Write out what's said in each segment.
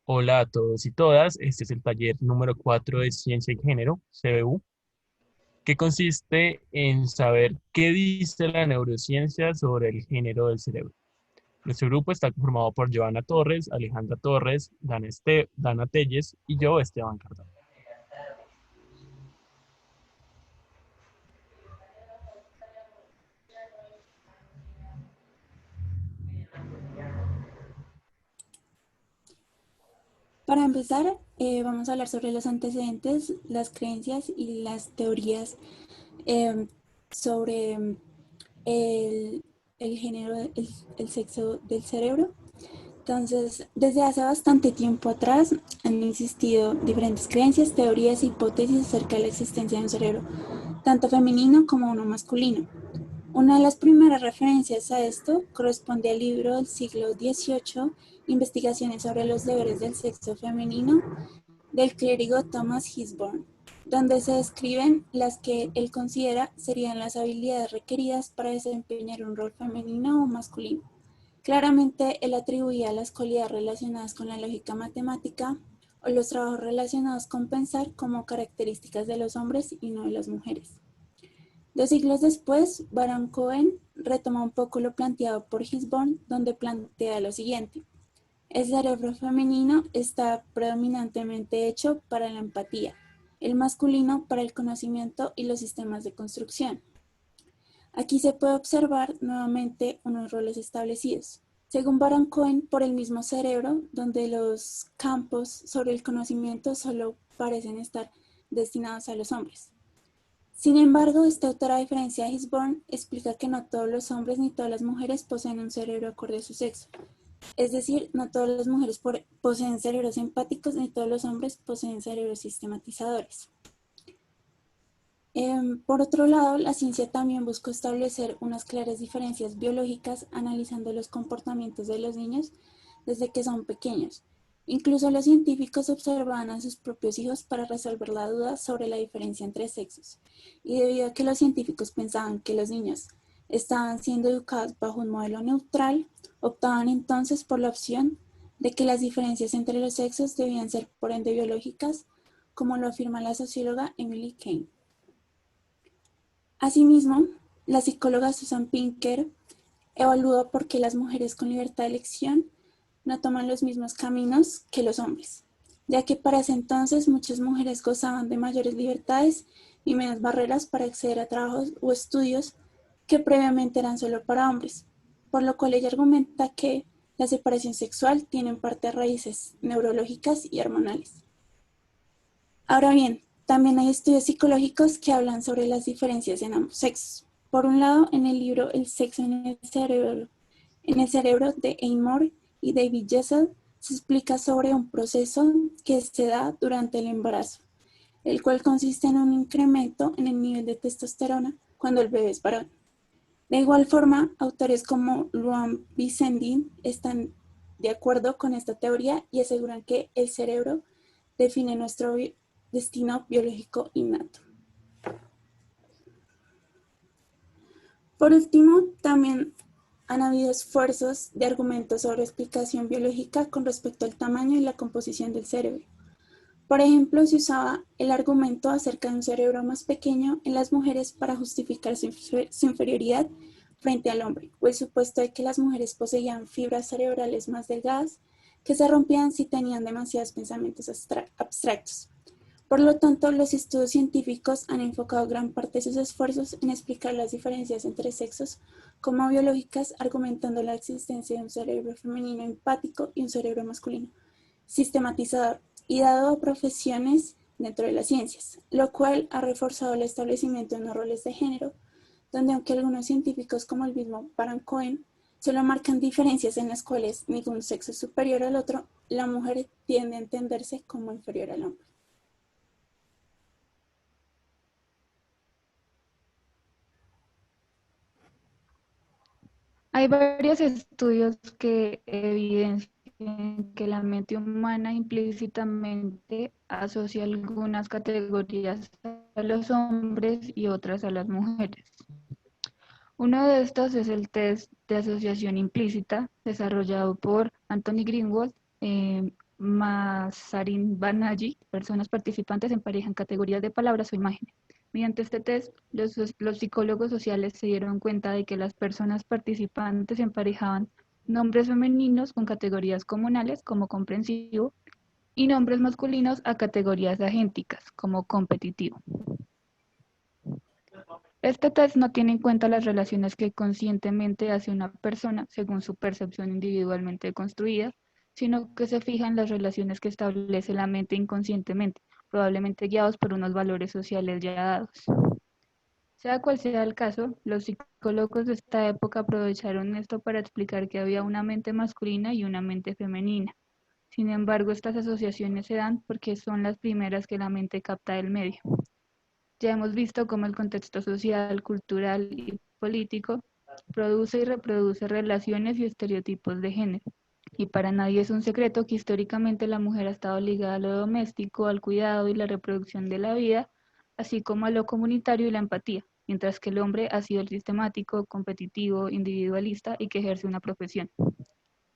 Hola a todos y todas, este es el taller número 4 de Ciencia y Género, CBU, que consiste en saber qué dice la neurociencia sobre el género del cerebro. Nuestro grupo está conformado por Joana Torres, Alejandra Torres, Dana Telles y yo, Esteban Cardona. Para empezar, vamos a hablar sobre los antecedentes, las creencias y las teorías eh, sobre el, el género, el sexo del cerebro. Entonces, desde hace bastante tiempo atrás han existido diferentes creencias, teorías e hipótesis acerca de la existencia de un cerebro, tanto femenino como uno masculino. Una de las primeras referencias a esto corresponde al libro del siglo XVIII, Investigaciones sobre los deberes del sexo femenino, del clérigo Thomas Gisborne, donde se describen las que él considera serían las habilidades requeridas para desempeñar un rol femenino o masculino. Claramente, él atribuía las cualidades relacionadas con la lógica matemática o los trabajos relacionados con pensar como características de los hombres y no de las mujeres. 2 siglos después, Baron Cohen retoma un poco lo planteado por Gisborne, donde plantea lo siguiente. El cerebro femenino está predominantemente hecho para la empatía, el masculino para el conocimiento y los sistemas de construcción. Aquí se puede observar nuevamente unos roles establecidos. Según Baron Cohen, por el mismo cerebro, donde los campos sobre el conocimiento solo parecen estar destinados a los hombres. Sin embargo, esta autora, a diferencia de Gisborne, explica que no todos los hombres ni todas las mujeres poseen un cerebro acorde a su sexo. Es decir, no todas las mujeres poseen cerebros empáticos ni todos los hombres poseen cerebros sistematizadores. Por otro lado, la ciencia también buscó establecer unas claras diferencias biológicas analizando los comportamientos de los niños desde que son pequeños. Incluso los científicos observaban a sus propios hijos para resolver la duda sobre la diferencia entre sexos. Y debido a que los científicos pensaban que los niños estaban siendo educados bajo un modelo neutral, optaban entonces por la opción de que las diferencias entre los sexos debían ser por ende biológicas, como lo afirma la socióloga Emily Kane. Asimismo, la psicóloga Susan Pinker evalúa por qué las mujeres con libertad de elección no toman los mismos caminos que los hombres, ya que para ese entonces muchas mujeres gozaban de mayores libertades y menos barreras para acceder a trabajos o estudios que previamente eran solo para hombres, por lo cual ella argumenta que la separación sexual tiene en parte raíces neurológicas y hormonales. Ahora bien, también hay estudios psicológicos que hablan sobre las diferencias en ambos sexos. Por un lado, en el libro El sexo en el cerebro de Amor y David Jessel se explica sobre un proceso que se da durante el embarazo, el cual consiste en un incremento en el nivel de testosterona cuando el bebé es varón. De igual forma, autores como Luan Vicendin están de acuerdo con esta teoría y aseguran que el cerebro define nuestro destino biológico innato. Por último, también han habido esfuerzos de argumentos sobre explicación biológica con respecto al tamaño y la composición del cerebro. Por ejemplo, se usaba el argumento acerca de un cerebro más pequeño en las mujeres para justificar su inferioridad frente al hombre, o el supuesto de que las mujeres poseían fibras cerebrales más delgadas que se rompían si tenían demasiados pensamientos abstractos. Por lo tanto, los estudios científicos han enfocado gran parte de sus esfuerzos en explicar las diferencias entre sexos como biológicas, argumentando la existencia de un cerebro femenino empático y un cerebro masculino sistematizador y dado a profesiones dentro de las ciencias, lo cual ha reforzado el establecimiento de unos roles de género, donde aunque algunos científicos como el mismo Baron Cohen solo marcan diferencias en las cuales ningún sexo es superior al otro, la mujer tiende a entenderse como inferior al hombre. Hay varios estudios que evidencian que la mente humana implícitamente asocia algunas categorías a los hombres y otras a las mujeres. Uno de estos es el test de asociación implícita desarrollado por Anthony Greenwald. Masarin Banerjee, personas participantes emparejan categorías de palabras o imágenes. Mediante este test, los psicólogos sociales se dieron cuenta de que las personas participantes emparejaban nombres femeninos con categorías comunales como comprensivo y nombres masculinos a categorías agénticas como competitivo. Este test no tiene en cuenta las relaciones que conscientemente hace una persona según su percepción individualmente construida, sino que se fija en las relaciones que establece la mente inconscientemente, probablemente guiados por unos valores sociales ya dados. Sea cual sea el caso, los psicólogos de esta época aprovecharon esto para explicar que había una mente masculina y una mente femenina. Sin embargo, estas asociaciones se dan porque son las primeras que la mente capta del medio. Ya hemos visto cómo el contexto social, cultural y político produce y reproduce relaciones y estereotipos de género. Y para nadie es un secreto que históricamente la mujer ha estado ligada a lo doméstico, al cuidado y la reproducción de la vida, así como a lo comunitario y la empatía, mientras que el hombre ha sido el sistemático, competitivo, individualista y que ejerce una profesión.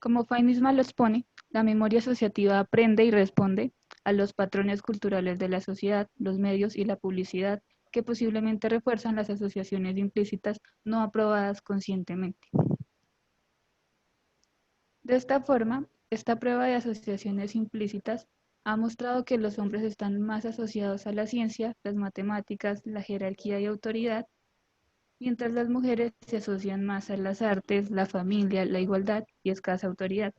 Como Fay misma lo expone, la memoria asociativa aprende y responde a los patrones culturales de la sociedad, los medios y la publicidad, que posiblemente refuerzan las asociaciones implícitas no aprobadas conscientemente. De esta forma, esta prueba de asociaciones implícitas ha mostrado que los hombres están más asociados a la ciencia, las matemáticas, la jerarquía y autoridad, mientras las mujeres se asocian más a las artes, la familia, la igualdad y escasa autoridad.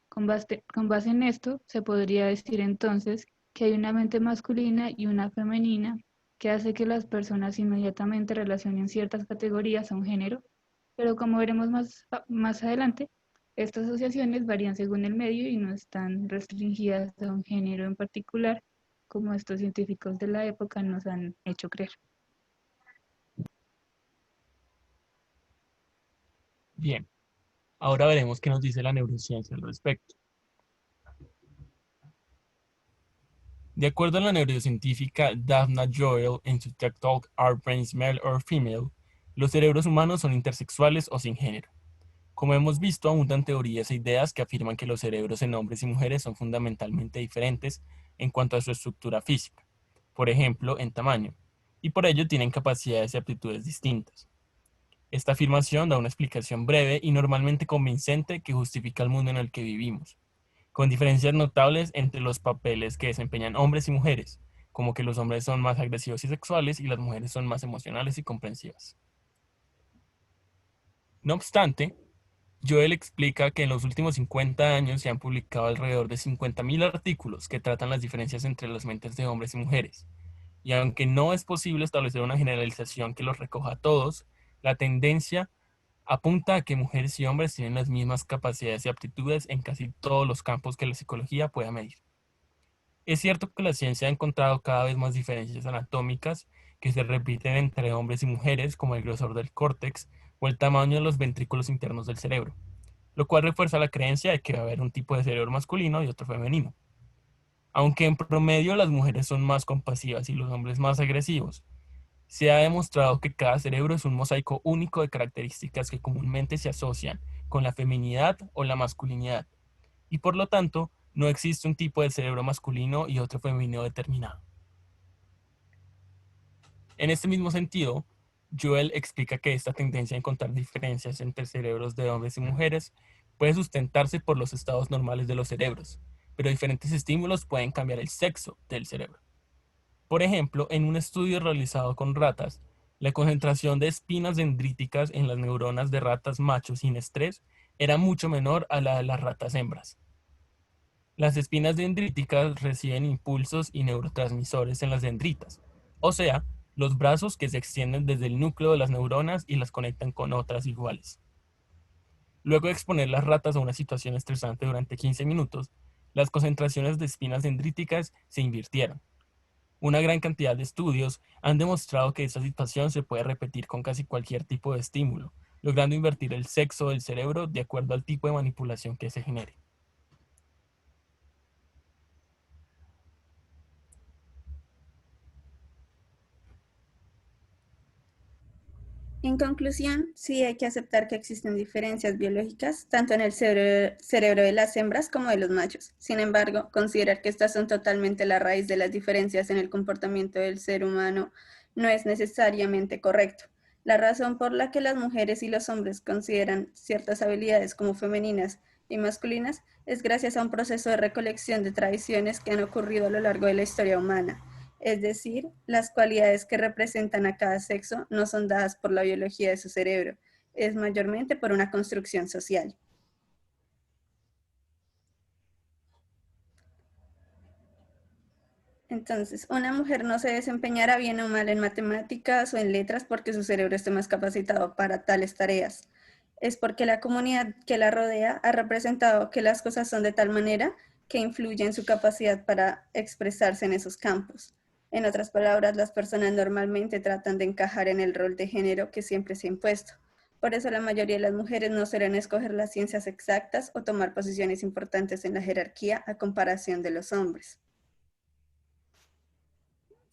Con base en esto, se podría decir entonces que hay una mente masculina y una femenina que hace que las personas inmediatamente relacionen ciertas categorías a un género, pero como veremos más adelante, estas asociaciones varían según el medio y no están restringidas a un género en particular, como estos científicos de la época nos han hecho creer. Bien, ahora veremos qué nos dice la neurociencia al respecto. De acuerdo a la neurocientífica Daphna Joel en su TED Talk Are Brains Male or Female?, los cerebros humanos son intersexuales o sin género. Como hemos visto, abundan teorías e ideas que afirman que los cerebros en hombres y mujeres son fundamentalmente diferentes en cuanto a su estructura física, por ejemplo, en tamaño, y por ello tienen capacidades y aptitudes distintas. Esta afirmación da una explicación breve y normalmente convincente que justifica el mundo en el que vivimos, con diferencias notables entre los papeles que desempeñan hombres y mujeres, como que los hombres son más agresivos y sexuales y las mujeres son más emocionales y comprensivas. No obstante, Joel explica que en los últimos 50 años se han publicado alrededor de 50.000 artículos que tratan las diferencias entre las mentes de hombres y mujeres, y aunque no es posible establecer una generalización que los recoja a todos, la tendencia apunta a que mujeres y hombres tienen las mismas capacidades y aptitudes en casi todos los campos que la psicología pueda medir. Es cierto que la ciencia ha encontrado cada vez más diferencias anatómicas que se repiten entre hombres y mujeres, como el grosor del córtex o el tamaño de los ventrículos internos del cerebro, lo cual refuerza la creencia de que va a haber un tipo de cerebro masculino y otro femenino. Aunque en promedio las mujeres son más compasivas y los hombres más agresivos, se ha demostrado que cada cerebro es un mosaico único de características que comúnmente se asocian con la feminidad o la masculinidad, y por lo tanto no existe un tipo de cerebro masculino y otro femenino determinado. En este mismo sentido, Joel explica que esta tendencia a encontrar diferencias entre cerebros de hombres y mujeres puede sustentarse por los estados normales de los cerebros, pero diferentes estímulos pueden cambiar el sexo del cerebro. Por ejemplo, en un estudio realizado con ratas, la concentración de espinas dendríticas en las neuronas de ratas machos sin estrés era mucho menor a la de las ratas hembras. Las espinas dendríticas reciben impulsos y neurotransmisores en las dendritas, o sea, los brazos que se extienden desde el núcleo de las neuronas y las conectan con otras iguales. Luego de exponer las ratas a una situación estresante durante 15 minutos, las concentraciones de espinas dendríticas se invirtieron. Una gran cantidad de estudios han demostrado que esta situación se puede repetir con casi cualquier tipo de estímulo, logrando invertir el sexo del cerebro de acuerdo al tipo de manipulación que se genere. En conclusión, sí hay que aceptar que existen diferencias biológicas tanto en el cerebro de las hembras como de los machos. Sin embargo, considerar que estas son totalmente la raíz de las diferencias en el comportamiento del ser humano no es necesariamente correcto. La razón por la que las mujeres y los hombres consideran ciertas habilidades como femeninas y masculinas es gracias a un proceso de recolección de tradiciones que han ocurrido a lo largo de la historia humana. Es decir, las cualidades que representan a cada sexo no son dadas por la biología de su cerebro, es mayormente por una construcción social. Entonces, una mujer no se desempeñará bien o mal en matemáticas o en letras porque su cerebro esté más capacitado para tales tareas. Es porque la comunidad que la rodea ha representado que las cosas son de tal manera que influye en su capacidad para expresarse en esos campos. En otras palabras, las personas normalmente tratan de encajar en el rol de género que siempre se ha impuesto. Por eso la mayoría de las mujeres no suelen escoger las ciencias exactas o tomar posiciones importantes en la jerarquía a comparación de los hombres.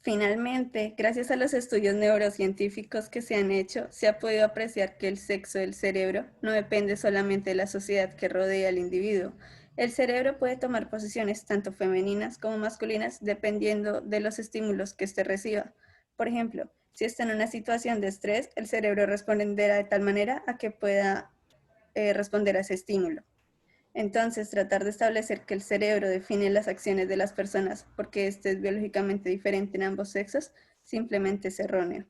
Finalmente, gracias a los estudios neurocientíficos que se han hecho, se ha podido apreciar que el sexo del cerebro no depende solamente de la sociedad que rodea al individuo. El cerebro puede tomar posiciones tanto femeninas como masculinas dependiendo de los estímulos que éste reciba. Por ejemplo, si está en una situación de estrés, el cerebro responderá de tal manera a que pueda responder a ese estímulo. Entonces, tratar de establecer que el cerebro define las acciones de las personas porque este es biológicamente diferente en ambos sexos, simplemente es erróneo.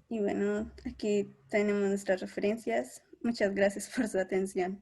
Y bueno, aquí tenemos nuestras referencias. Muchas gracias por su atención.